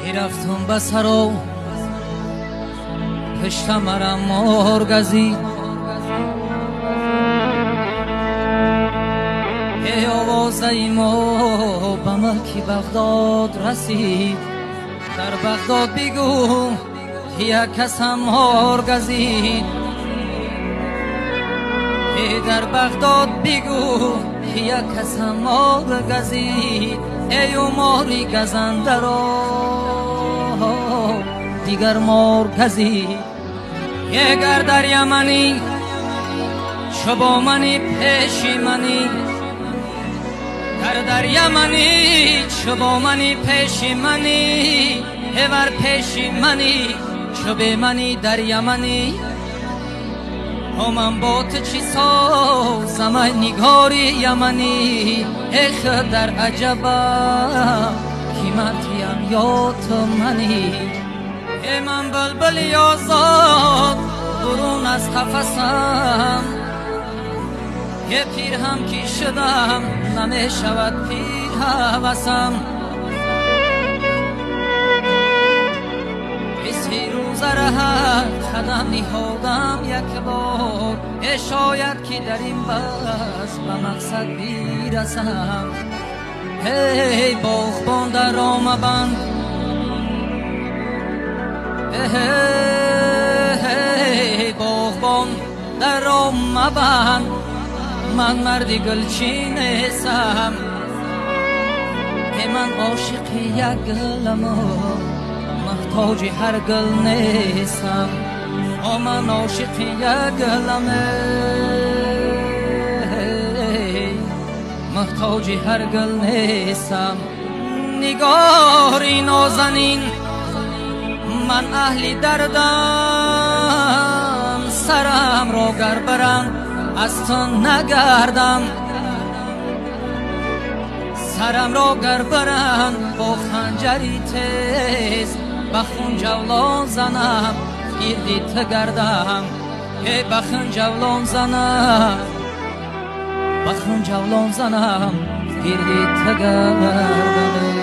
میرفتم به سرو پشت مرا مرغزید ای آوازه ما به ملک بغداد رسید در بغداد بگو یک کسم مرغزید ای در بغداد بگو یک کسم مرغزید ای ماری گزنده را دیگر مرغزید یگر در یمنی شبا منی پیشی منی در یمنی شبا منی پیشی منی هور پیشی منی شبه منی در یمنی من با تو چی سازم ای نگاری یمنی اخ در عجبا قیمتیم یا تو منی ای من بلبلی آزاد برون از قفسم یه پیر هم کی شدم نمی شود پیر هوسم بیستی روز رهت قدم نهادم یک بار شاید که در این بس به مقصد بیرسم هی باغبان در آمبند هی باغبان در آمبند من مرد گلچین هستم که من عاشق یک گلم محتاج هر گل نیستم من عاشق یک گلم محتاج هر گل نیستم نگاری نازنین من اهلی دردم سرم را گر برم از تو نگردم سرم را گر برم با خنجری تیز بخون جولان زنم گیردی تو گردم بخون جولان زنم بخون جولان زنم گیردی تو گردم